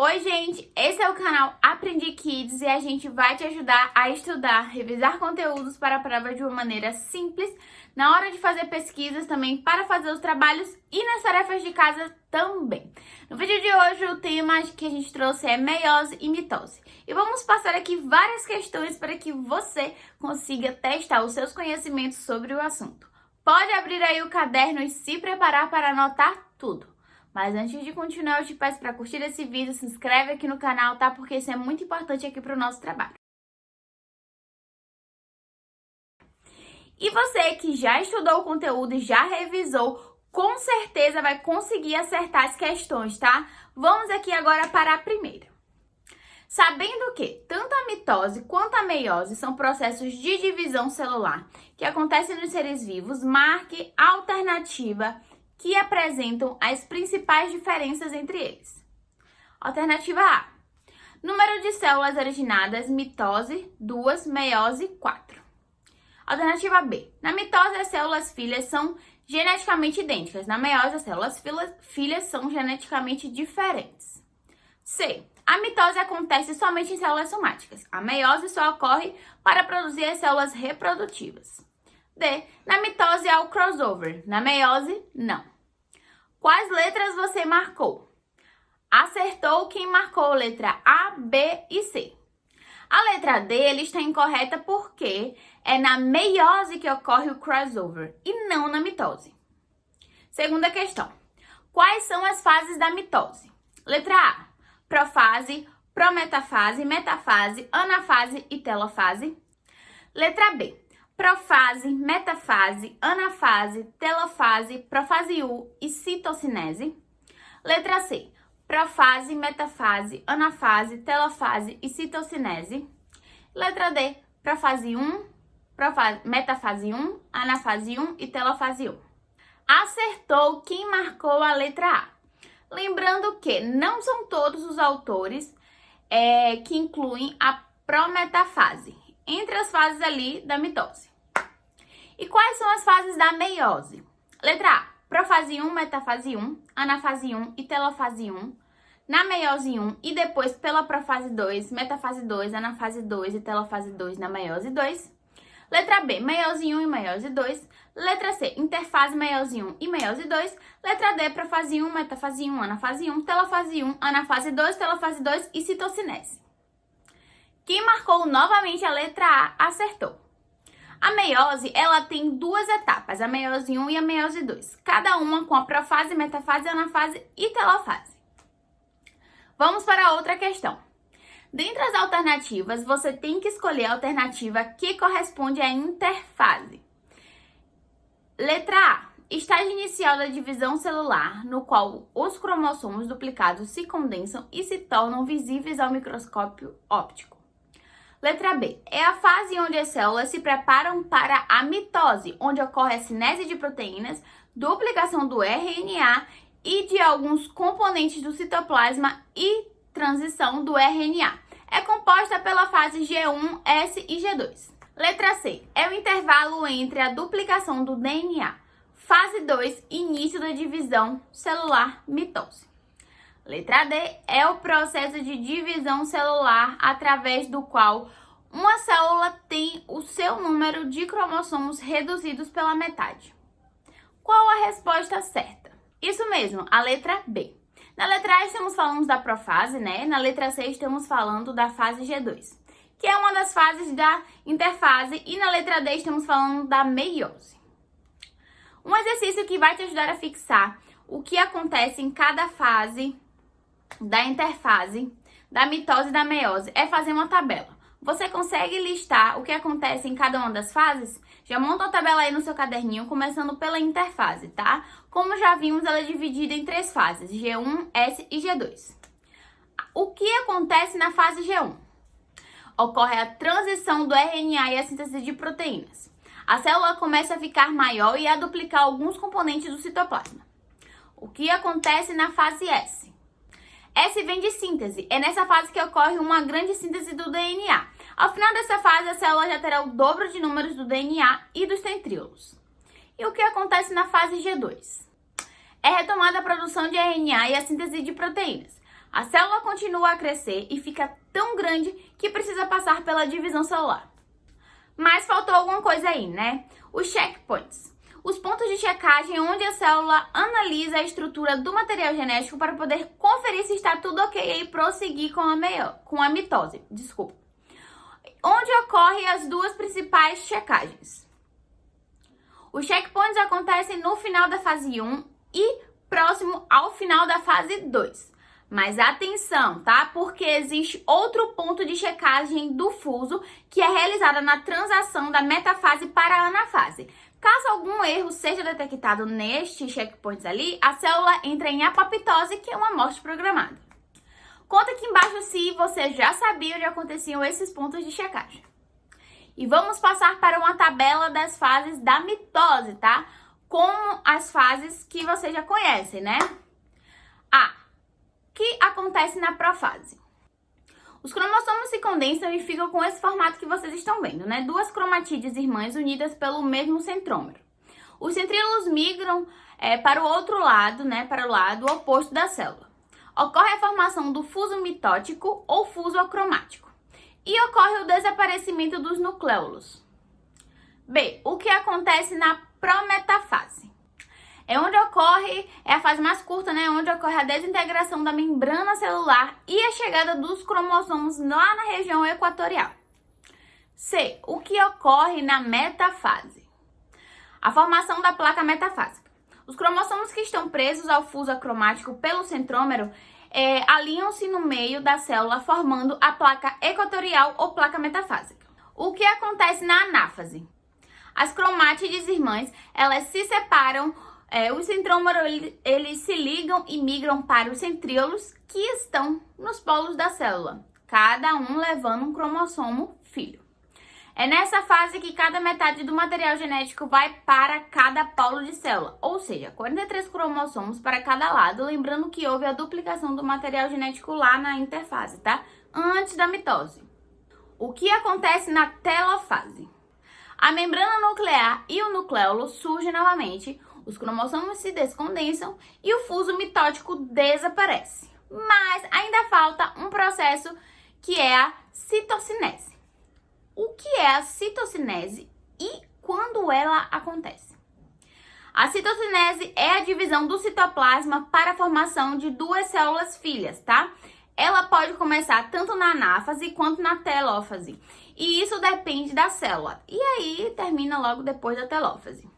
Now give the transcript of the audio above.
Oi, gente! Esse é o canal Aprendi Kids e a gente vai te ajudar a estudar, revisar conteúdos para a prova de uma maneira simples, na hora de fazer pesquisas também, para fazer os trabalhos e nas tarefas de casa também. No vídeo de hoje, o tema que a gente trouxe é meiose e mitose. E vamos passar aqui várias questões para que você consiga testar os seus conhecimentos sobre o assunto. Pode abrir aí o caderno e se preparar para anotar tudo. Mas antes de continuar, eu te peço para curtir esse vídeo, se inscreve aqui no canal, tá? Porque isso é muito importante aqui para o nosso trabalho. E você que já estudou o conteúdo e já revisou, com certeza vai conseguir acertar as questões, tá? Vamos aqui agora para a primeira. Sabendo que tanto a mitose quanto a meiose são processos de divisão celular que acontecem nos seres vivos, marque a alternativa que apresentam as principais diferenças entre eles. Alternativa A. Número de células originadas, mitose, 2, meiose, 4. Alternativa B. Na mitose, as células filhas são geneticamente idênticas. Na meiose, as células filhas são geneticamente diferentes. C. A mitose acontece somente em células somáticas. A meiose só ocorre para produzir as células reprodutivas. D. Na mitose há o crossover. Na meiose, não. Quais letras você marcou? Acertou quem marcou letra A, B e C. A letra D está incorreta porque é na meiose que ocorre o crossover e não na mitose. Segunda questão. Quais são as fases da mitose? Letra A. Profase, prometafase, metafase, anafase e telofase. Letra B. Profase, metafase, anafase, telofase, profase U e citocinese. Letra C. Profase, metafase, anafase, telofase e citocinese. Letra D. Profase 1, metafase 1, anafase 1 e telofase 1. Acertou quem marcou a letra A. Lembrando que não são todos os autores que incluem a prometafase entre as fases ali da mitose. E quais são as fases da meiose? Letra A. Profase 1, metafase 1, anafase 1 e telofase 1. Na meiose 1 e depois pela profase 2, metafase 2, anafase 2 e telofase 2 na meiose 2. Letra B. Meiose 1 e meiose 2. Letra C. Interfase meiose 1 e meiose 2. Letra D. Profase 1, metafase 1, anafase 1, telofase 1, anafase 2, telofase 2 e citocinese. Quem marcou novamente a letra A acertou. A meiose, ela tem duas etapas, a meiose 1 e a meiose 2, cada uma com a profase, metafase, anafase e telofase. Vamos para outra questão. Dentre as alternativas, você tem que escolher a alternativa que corresponde à interfase. Letra A. Estágio inicial da divisão celular, no qual os cromossomos duplicados se condensam e se tornam visíveis ao microscópio óptico. Letra B. É a fase onde as células se preparam para a mitose, onde ocorre a cinese de proteínas, duplicação do RNA e de alguns componentes do citoplasma e transição do RNA. É composta pela fase G1, S e G2. Letra C. É o intervalo entre a duplicação do DNA. Fase 2, início da divisão celular, mitose. Letra D. É o processo de divisão celular através do qual uma célula tem o seu número de cromossomos reduzidos pela metade. Qual a resposta certa? Isso mesmo, a letra B. Na letra A estamos falando da profase, né? Na letra C estamos falando da fase G2, que é uma das fases da interfase, e na letra D estamos falando da meiose. Um exercício que vai te ajudar a fixar o que acontece em cada fase da interfase, da mitose e da meiose é fazer uma tabela. Você consegue listar o que acontece em cada uma das fases? Já monta a tabela aí no seu caderninho, começando pela interfase, tá? Como já vimos, ela é dividida em três fases, G1, S e G2. O que acontece na fase G1? Ocorre a transição do RNA e a síntese de proteínas. A célula começa a ficar maior e a duplicar alguns componentes do citoplasma. O que acontece na fase S? S vem de síntese. É nessa fase que ocorre uma grande síntese do DNA. Ao final dessa fase, a célula já terá o dobro de números do DNA e dos centríolos. E o que acontece na fase G2? É retomada a produção de RNA e a síntese de proteínas. A célula continua a crescer e fica tão grande que precisa passar pela divisão celular. Mas faltou alguma coisa aí, né? Os checkpoints. Os pontos de checagem onde a célula analisa a estrutura do material genético para poder conferir se está tudo ok e prosseguir com a mitose. Onde ocorrem as duas principais checagens. Os checkpoints acontecem no final da fase 1 e próximo ao final da fase 2. Mas atenção, tá? Porque existe outro ponto de checagem do fuso que é realizada na transação da metafase para a anafase. Caso algum erro seja detectado nestes checkpoints ali, a célula entra em apoptose, que é uma morte programada. Conta aqui embaixo se você já sabia onde aconteciam esses pontos de checagem. E vamos passar para uma tabela das fases da mitose, tá? Como as fases que você já conhece, né? Que acontece na profase. Os cromossomos se condensam e ficam com esse formato que vocês estão vendo, né? Duas cromatídeas irmãs unidas pelo mesmo centrômero. Os centríolos migram para o outro lado, né? Para o lado oposto da célula. Ocorre a formação do fuso mitótico ou fuso acromático. E ocorre o desaparecimento dos nucleolos. B. O que acontece na prometafase? É a fase mais curta, né? Onde ocorre a desintegração da membrana celular e a chegada dos cromossomos lá na região equatorial. C. O que ocorre na metafase? A formação da placa metafásica. Os cromossomos que estão presos ao fuso acromático pelo centrômero alinham-se no meio da célula, formando a placa equatorial ou placa metafásica. O que acontece na anáfase? As cromátides irmãs, elas se separam. Os centrômeros eles se ligam e migram para os centríolos que estão nos polos da célula, cada um levando um cromossomo filho. É nessa fase que cada metade do material genético vai para cada polo de célula, ou seja, 43 cromossomos para cada lado, lembrando que houve a duplicação do material genético lá na interfase, tá? Antes da mitose. O que acontece na telofase? A membrana nuclear e o nucleolo surgem novamente, os cromossomos se descondensam e o fuso mitótico desaparece. Mas ainda falta um processo que é a citocinese. O que é a citocinese e quando ela acontece? A citocinese é a divisão do citoplasma para a formação de duas células filhas, tá? Ela pode começar tanto na anáfase quanto na telófase. E isso depende da célula. E aí termina logo depois da telófase.